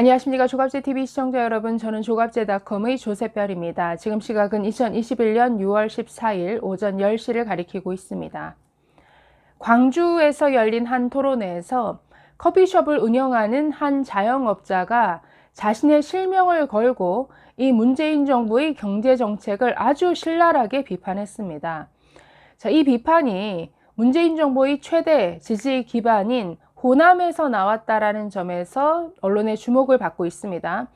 안녕하십니까. 조갑제TV 시청자 여러분, 저는 조갑제닷컴의 조세별입니다. 지금 시각은 2021년 6월 14일 오전 10시를 가리키고 있습니다. 광주에서 열린 한 토론회에서 커피숍을 운영하는 한 자영업자가 자신의 실명을 걸고 이 문재인 정부의 경제정책을 아주 신랄하게 비판했습니다. 이 비판이 문재인 정부의 최대 지지 기반인 호남에서 나왔다라는 점에서 언론의 주목을 받고 있습니다.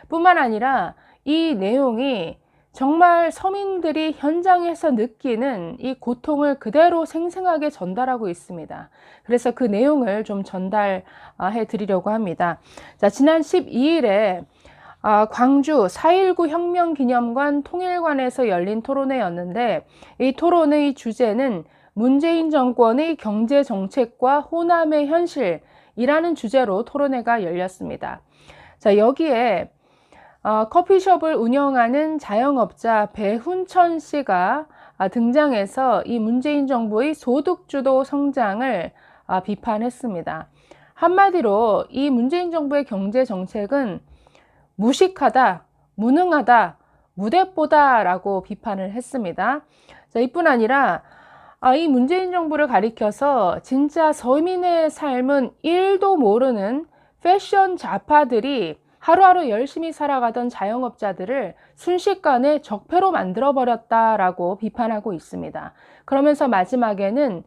뿐만 아니라 이 내용이 정말 서민들이 현장에서 느끼는 이 고통을 그대로 생생하게 전달하고 있습니다. 그래서 그 내용을 좀 전달해 드리려고 합니다. 지난 12일에 광주 4.19 혁명기념관 통일관에서 열린 토론회였는데, 이 토론의 주제는 문재인 정권의 경제정책과 호남의 현실이라는 주제로 토론회가 열렸습니다. 여기에 커피숍을 운영하는 자영업자 배훈천 씨가 등장해서 이 문재인 정부의 소득주도 성장을 비판했습니다. 한마디로 이 문재인 정부의 경제정책은 무식하다, 무능하다, 무대뽀다 라고 비판을 했습니다. 이뿐 아니라 이 문재인 정부를 가리켜서 진짜 서민의 삶은 1도 모르는 패션 좌파들이 하루하루 열심히 살아가던 자영업자들을 순식간에 적폐로 만들어버렸다라고 비판하고 있습니다. 그러면서 마지막에는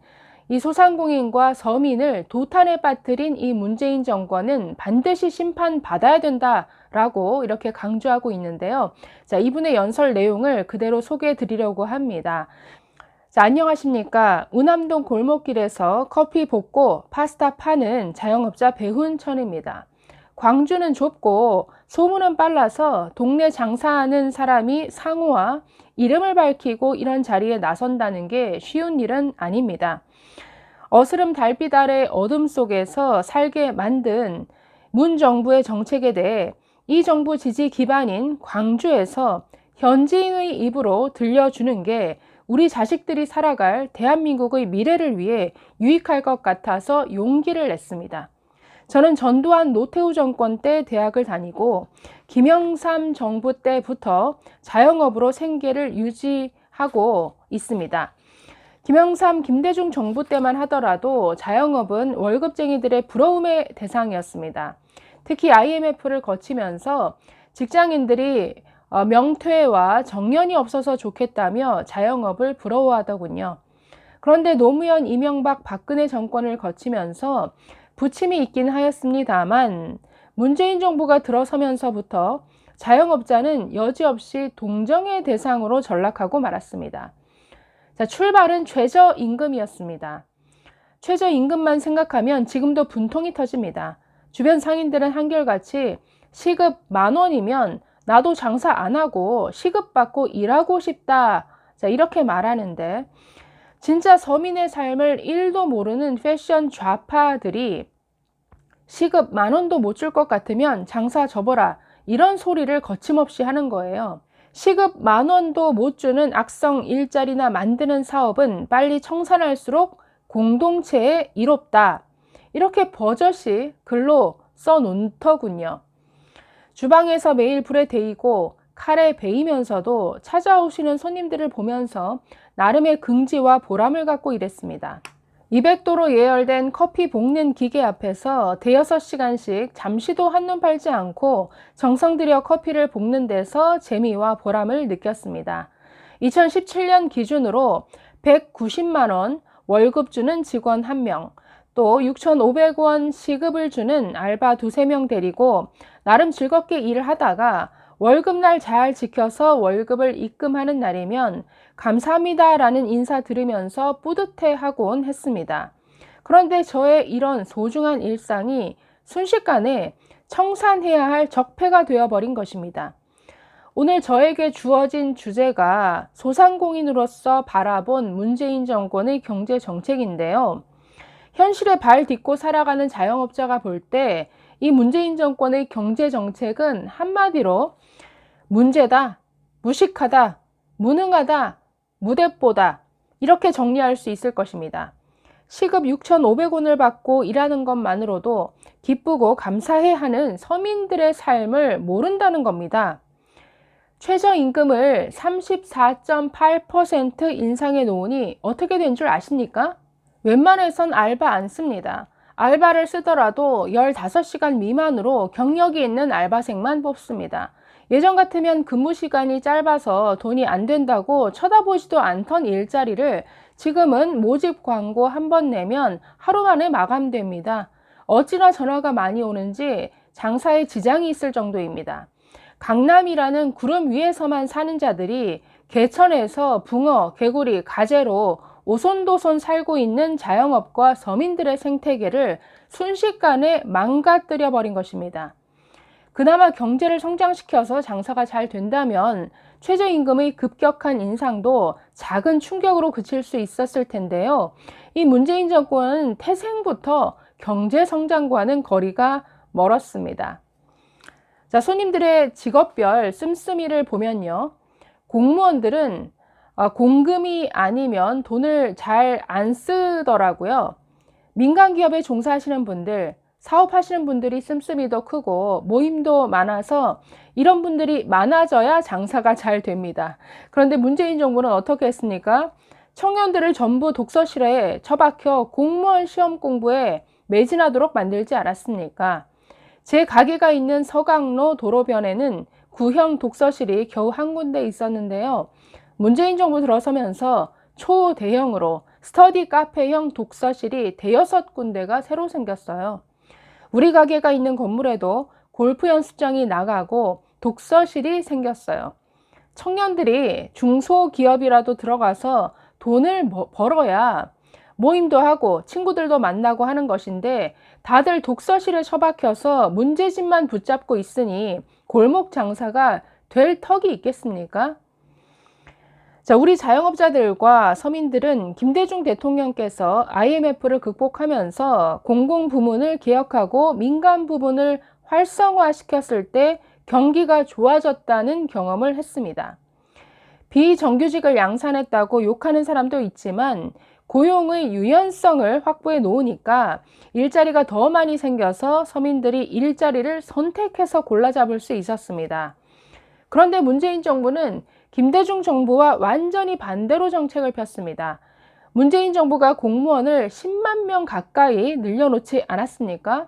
이 소상공인과 서민을 도탄에 빠뜨린 이 문재인 정권은 반드시 심판받아야 된다라고 이렇게 강조하고 있는데요. 이분의 연설 내용을 그대로 소개해 드리려고 합니다. 안녕하십니까. 운암동 골목길에서 커피 볶고 파스타 파는 자영업자 배훈천입니다. 광주는 좁고 소문은 빨라서 동네 장사하는 사람이 상호와 이름을 밝히고 이런 자리에 나선다는 게 쉬운 일은 아닙니다. 어스름 달빛 아래 어둠 속에서 살게 만든 문 정부의 정책에 대해 이 정부 지지 기반인 광주에서 현지인의 입으로 들려주는 게 우리 자식들이 살아갈 대한민국의 미래를 위해 유익할 것 같아서 용기를 냈습니다. 저는 전두환 노태우 정권 때 대학을 다니고 김영삼 정부 때부터 자영업으로 생계를 유지하고 있습니다. 김영삼, 김대중 정부 때만 하더라도 자영업은 월급쟁이들의 부러움의 대상이었습니다. 특히 IMF를 거치면서 직장인들이 명퇴와 정년이 없어서 좋겠다며 자영업을 부러워하더군요. 그런데 노무현, 이명박, 박근혜 정권을 거치면서 부침이 있긴 하였습니다만 문재인 정부가 들어서면서부터 자영업자는 여지없이 동정의 대상으로 전락하고 말았습니다. 출발은 최저임금이었습니다. 최저임금만 생각하면 지금도 분통이 터집니다. 주변 상인들은 한결같이 시급 10,000원이면 나도 장사 안 하고 시급 받고 일하고 싶다. 이렇게 말하는데 진짜 서민의 삶을 1도 모르는 패션 좌파들이 시급 10,000원도 못 줄 것 같으면 장사 접어라. 이런 소리를 거침없이 하는 거예요. 시급 10,000원도 못 주는 악성 일자리나 만드는 사업은 빨리 청산할수록 공동체에 이롭다. 이렇게 버젓이 글로 써놓더군요. 주방에서 매일 불에 데이고 칼에 베이면서도 찾아오시는 손님들을 보면서 나름의 긍지와 보람을 갖고 일했습니다. 200도로 예열된 커피 볶는 기계 앞에서 대여섯 시간씩 잠시도 한눈 팔지 않고 정성 들여 커피를 볶는 데서 재미와 보람을 느꼈습니다. 2017년 기준으로 190만 원 월급 주는 직원 1명, 또 6,500원 시급을 주는 알바 2-3명 데리고 나름 즐겁게 일을 하다가 월급날 잘 지켜서 월급을 입금하는 날이면 감사합니다라는 인사 들으면서 뿌듯해하곤 했습니다. 그런데 저의 이런 소중한 일상이 순식간에 청산해야 할 적폐가 되어버린 것입니다. 오늘 저에게 주어진 주제가 소상공인으로서 바라본 문재인 정권의 경제 정책인데요. 현실에 발 딛고 살아가는 자영업자가 볼 때 이 문재인 정권의 경제 정책은 한마디로 문제다, 무식하다, 무능하다, 무대뽀다 이렇게 정리할 수 있을 것입니다. 시급 6,500원을 받고 일하는 것만으로도 기쁘고 감사해하는 서민들의 삶을 모른다는 겁니다. 최저임금을 34.8% 인상해 놓으니 어떻게 된 줄 아십니까? 웬만해선 알바 안 씁니다. 알바를 쓰더라도 15시간 미만으로 경력이 있는 알바생만 뽑습니다. 예전 같으면 근무 시간이 짧아서 돈이 안 된다고 쳐다보지도 않던 일자리를 지금은 모집 광고 한 번 내면 하루 만에 마감됩니다. 어찌나 전화가 많이 오는지 장사에 지장이 있을 정도입니다. 강남이라는 구름 위에서만 사는 자들이 개천에서 붕어, 개구리, 가재로 오손도손 살고 있는 자영업과 서민들의 생태계를 순식간에 망가뜨려 버린 것입니다. 그나마 경제를 성장시켜서 장사가 잘 된다면 최저임금의 급격한 인상도 작은 충격으로 그칠 수 있었을 텐데요. 이 문재인 정권은 태생부터 경제 성장과는 거리가 멀었습니다. 자, 손님들의 직업별 씀씀이를 보면요. 공무원들은 공금이 아니면 돈을 잘 안 쓰더라고요. 민간 기업에 종사하시는 분들, 사업하시는 분들이 씀씀이 더 크고 모임도 많아서 이런 분들이 많아져야 장사가 잘 됩니다. 그런데 문재인 정부는 어떻게 했습니까? 청년들을 전부 독서실에 처박혀 공무원 시험 공부에 매진하도록 만들지 않았습니까? 제 가게가 있는 서강로 도로변에는 구형 독서실이 겨우 한 군데 있었는데요. 문재인 정부 들어서면서 초대형으로 스터디 카페형 독서실이 대여섯 군데가 새로 생겼어요. 우리 가게가 있는 건물에도 골프 연습장이 나가고 독서실이 생겼어요. 청년들이 중소기업이라도 들어가서 돈을 벌어야 모임도 하고 친구들도 만나고 하는 것인데 다들 독서실에 처박혀서 문제집만 붙잡고 있으니 골목 장사가 될 턱이 있겠습니까? 자, 우리 자영업자들과 서민들은 김대중 대통령께서 IMF를 극복하면서 공공부문을 개혁하고 민간 부문을 활성화시켰을 때 경기가 좋아졌다는 경험을 했습니다. 비정규직을 양산했다고 욕하는 사람도 있지만 고용의 유연성을 확보해 놓으니까 일자리가 더 많이 생겨서 서민들이 일자리를 선택해서 골라 잡을 수 있었습니다. 그런데 문재인 정부는 김대중 정부와 완전히 반대로 정책을 폈습니다. 문재인 정부가 공무원을 10만 명 가까이 늘려놓지 않았습니까?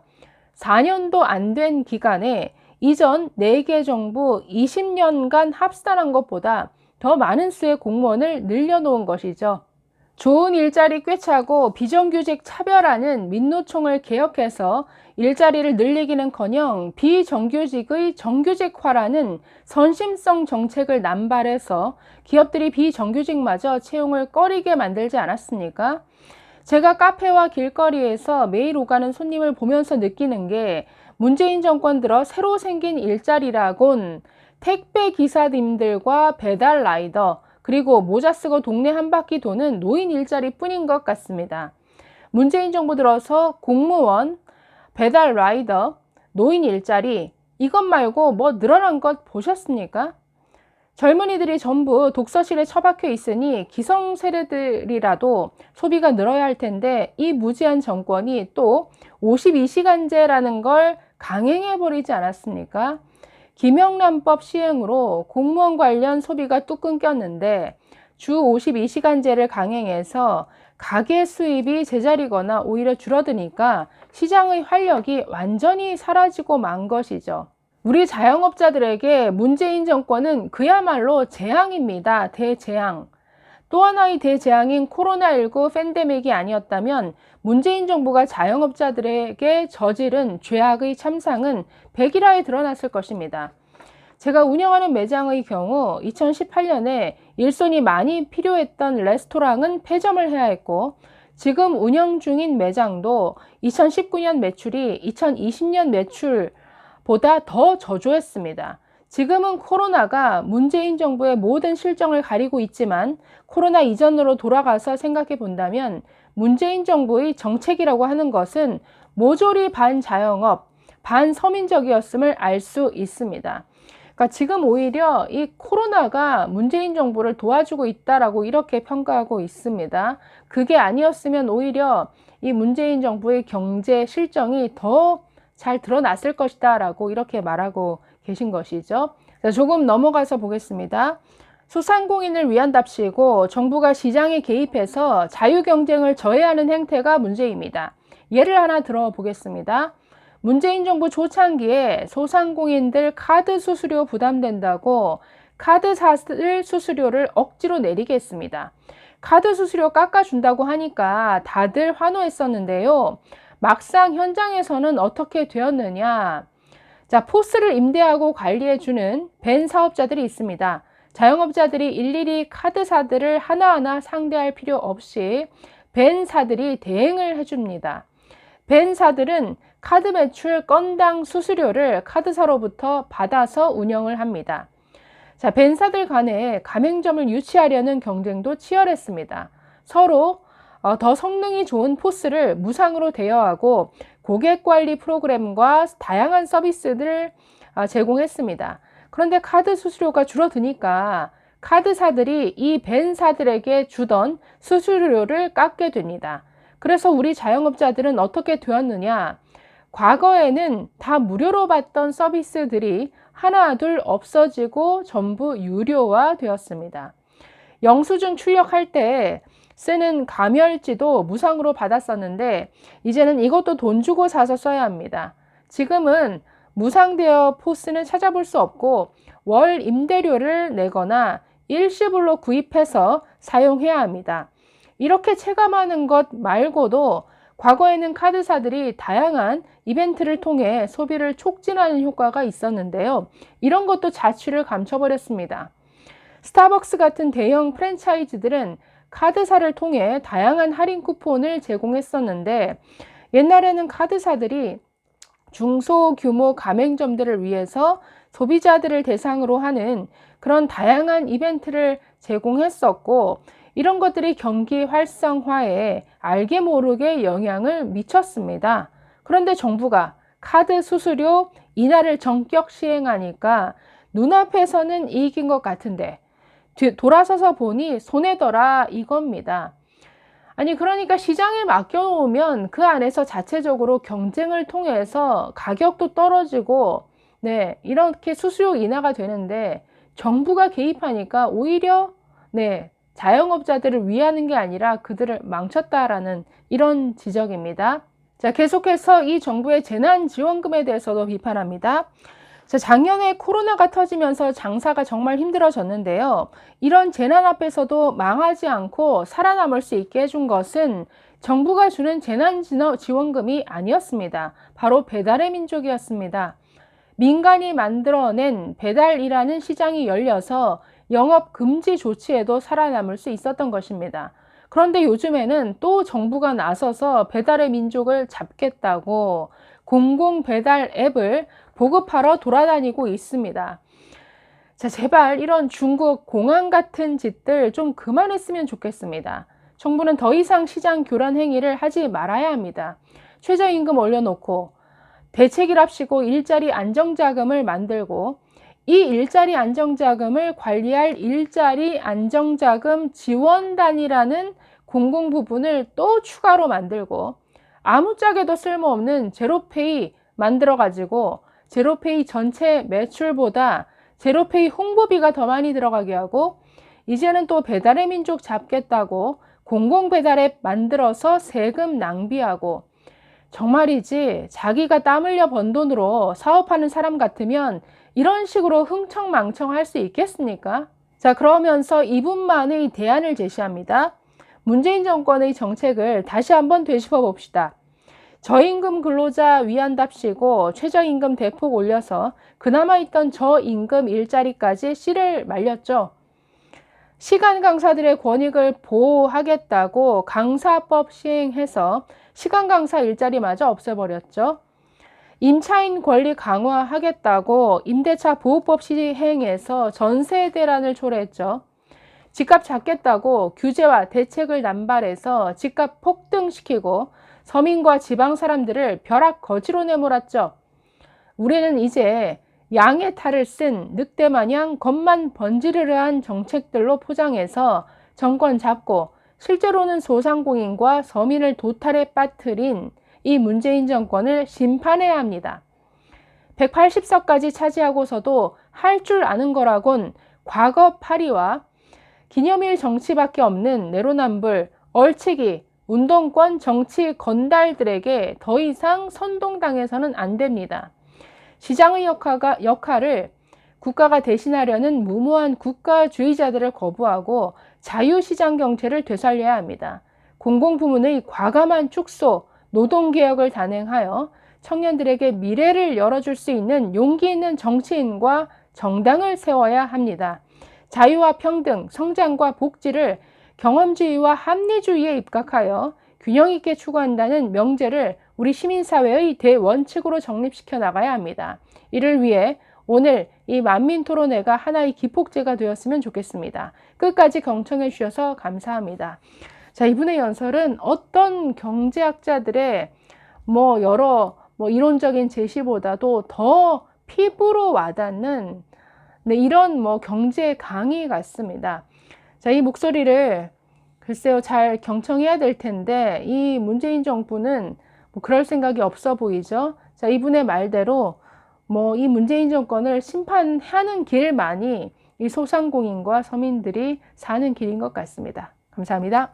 4년도 안 된 기간에 이전 4개 정부 20년간 합산한 것보다 더 많은 수의 공무원을 늘려놓은 것이죠. 좋은 일자리 꿰차고 비정규직 차별하는 민노총을 개혁해서 일자리를 늘리기는커녕 비정규직의 정규직화라는 선심성 정책을 남발해서 기업들이 비정규직마저 채용을 꺼리게 만들지 않았습니까? 제가 카페와 길거리에서 매일 오가는 손님을 보면서 느끼는 게 문재인 정권 들어 새로 생긴 일자리라곤 택배 기사님들과 배달 라이더 그리고 모자 쓰고 동네 한 바퀴 도는 노인 일자리 뿐인 것 같습니다. 문재인 정부 들어서 공무원, 배달 라이더, 노인 일자리 이것 말고 뭐 늘어난 것 보셨습니까? 젊은이들이 전부 독서실에 처박혀 있으니 기성세대들이라도 소비가 늘어야 할 텐데 이 무지한 정권이 또 52시간제라는 걸 강행해버리지 않았습니까? 김영란법 시행으로 공무원 관련 소비가 뚝 끊겼는데 주 52시간제를 강행해서 가계 수입이 제자리거나 오히려 줄어드니까 시장의 활력이 완전히 사라지고 만 것이죠. 우리 자영업자들에게 문재인 정권은 그야말로 재앙입니다. 대재앙. 또 하나의 대재앙인 코로나19 팬데믹이 아니었다면 문재인 정부가 자영업자들에게 저지른 죄악의 참상은 백일화에 드러났을 것입니다. 제가 운영하는 매장의 경우 2018년에 일손이 많이 필요했던 레스토랑은 폐점을 해야 했고 지금 운영 중인 매장도 2019년 매출이 2020년 매출보다 더 저조했습니다. 지금은 코로나가 문재인 정부의 모든 실정을 가리고 있지만 코로나 이전으로 돌아가서 생각해 본다면 문재인 정부의 정책이라고 하는 것은 모조리 반자영업, 반서민적이었음을 알 수 있습니다. 그러니까 지금 오히려 이 코로나가 문재인 정부를 도와주고 있다라고 이렇게 평가하고 있습니다. 그게 아니었으면 오히려 이 문재인 정부의 경제 실정이 더 잘 드러났을 것이다 라고 이렇게 말하고 계신 것이죠. 자, 조금 넘어가서 보겠습니다. 소상공인을 위한답시고 정부가 시장에 개입해서 자유경쟁을 저해하는 행태가 문제입니다. 예를 하나 들어보겠습니다. 문재인 정부 초창기에 소상공인들 카드 수수료 부담된다고 카드사들 수수료를 억지로 내리게 했습니다. 카드 수수료 깎아준다고 하니까 다들 환호했었는데요. 막상 현장에서는 어떻게 되었느냐? 자, 포스를 임대하고 관리해주는 벤 사업자들이 있습니다. 자영업자들이 일일이 카드사들을 하나하나 상대할 필요 없이 벤사들이 대행을 해줍니다. 벤사들은 카드 매출 건당 수수료를 카드사로부터 받아서 운영을 합니다. 자, 벤사들 간에 가맹점을 유치하려는 경쟁도 치열했습니다. 서로 더 성능이 좋은 포스를 무상으로 대여하고 고객 관리 프로그램과 다양한 서비스들을 제공했습니다. 그런데 카드 수수료가 줄어드니까 카드사들이 이 벤사들에게 주던 수수료를 깎게 됩니다. 그래서 우리 자영업자들은 어떻게 되었느냐? 과거에는 다 무료로 받던 서비스들이 하나둘 없어지고 전부 유료화 되었습니다. 영수증 출력할 때 쓰는 감열지도 무상으로 받았었는데 이제는 이것도 돈 주고 사서 써야 합니다. 지금은 무상대여 포스는 찾아볼 수 없고 월 임대료를 내거나 일시불로 구입해서 사용해야 합니다. 이렇게 체감하는 것 말고도 과거에는 카드사들이 다양한 이벤트를 통해 소비를 촉진하는 효과가 있었는데요. 이런 것도 자취를 감춰버렸습니다. 스타벅스 같은 대형 프랜차이즈들은 카드사를 통해 다양한 할인 쿠폰을 제공했었는데 옛날에는 카드사들이 중소규모 가맹점들을 위해서 소비자들을 대상으로 하는 그런 다양한 이벤트를 제공했었고 이런 것들이 경기 활성화에 알게 모르게 영향을 미쳤습니다. 그런데 정부가 카드 수수료 인하를 전격 시행하니까 눈앞에서는 이익인 것 같은데 돌아서서 보니 손해더라 이겁니다. 아니 그러니까 시장에 맡겨놓으면 그 안에서 자체적으로 경쟁을 통해서 가격도 떨어지고 네 이렇게 수수료 인하가 되는데 정부가 개입하니까 오히려 네 자영업자들을 위하는 게 아니라 그들을 망쳤다라는 이런 지적입니다. 자, 계속해서 이 정부의 재난지원금에 대해서도 비판합니다. 자, 작년에 코로나가 터지면서 장사가 정말 힘들어졌는데요. 이런 재난 앞에서도 망하지 않고 살아남을 수 있게 해준 것은 정부가 주는 재난지원금이 아니었습니다. 바로 배달의 민족이었습니다. 민간이 만들어낸 배달이라는 시장이 열려서 영업 금지 조치에도 살아남을 수 있었던 것입니다. 그런데 요즘에는 또 정부가 나서서 배달의 민족을 잡겠다고 공공 배달 앱을 보급하러 돌아다니고 있습니다. 자, 제발 이런 중국 공안 같은 짓들 좀 그만했으면 좋겠습니다. 정부는 더 이상 시장 교란 행위를 하지 말아야 합니다. 최저임금 올려놓고 대책이랍시고 일자리 안정자금을 만들고 이 일자리 안정자금을 관리할 일자리 안정자금 지원단이라는 공공 부분을 또 추가로 만들고 아무짝에도 쓸모없는 제로페이 만들어가지고 제로페이 전체 매출보다 제로페이 홍보비가 더 많이 들어가게 하고 이제는 또 배달의 민족 잡겠다고 공공배달앱 만들어서 세금 낭비하고 정말이지 자기가 땀 흘려 번 돈으로 사업하는 사람 같으면 이런 식으로 흥청망청 할 수 있겠습니까? 자, 그러면서 이분만의 대안을 제시합니다. 문재인 정권의 정책을 다시 한번 되짚어 봅시다. 저임금 근로자 위한답시고 최저임금 대폭 올려서 그나마 있던 저임금 일자리까지 씨를 말렸죠. 시간 강사들의 권익을 보호하겠다고 강사법 시행해서 시간 강사 일자리마저 없애버렸죠. 임차인 권리 강화하겠다고 임대차 보호법 시행해서 전세 대란을 초래했죠. 집값 잡겠다고 규제와 대책을 남발해서 집값 폭등시키고 서민과 지방 사람들을 벼락 거지로 내몰았죠. 우리는 이제 양의 탈을 쓴 늑대마냥 겉만 번지르르한 정책들로 포장해서 정권 잡고 실제로는 소상공인과 서민을 도탈에 빠뜨린 이 문재인 정권을 심판해야 합니다. 180석까지 차지하고서도 할 줄 아는 거라곤 과거 파리와 기념일 정치밖에 없는 내로남불, 얼치기, 운동권 정치 건달들에게 더 이상 선동당해서는 안 됩니다. 시장의 역할을 국가가 대신하려는 무모한 국가주의자들을 거부하고 자유시장 경제를 되살려야 합니다. 공공부문의 과감한 축소, 노동개혁을 단행하여 청년들에게 미래를 열어줄 수 있는 용기 있는 정치인과 정당을 세워야 합니다. 자유와 평등, 성장과 복지를 경험주의와 합리주의에 입각하여 균형 있게 추구한다는 명제를 우리 시민사회의 대원칙으로 정립시켜 나가야 합니다. 이를 위해 오늘 이 만민토론회가 하나의 기폭제가 되었으면 좋겠습니다. 끝까지 경청해 주셔서 감사합니다. 자, 이분의 연설은 어떤 경제학자들의 여러 이론적인 제시보다도 더 피부로 와닿는 이런 경제 강의 같습니다. 자, 이 목소리를 글쎄요, 잘 경청해야 될 텐데 이 문재인 정부는 그럴 생각이 없어 보이죠. 자, 이분의 말대로 이 문재인 정권을 심판하는 길만이 이 소상공인과 서민들이 사는 길인 것 같습니다. 감사합니다.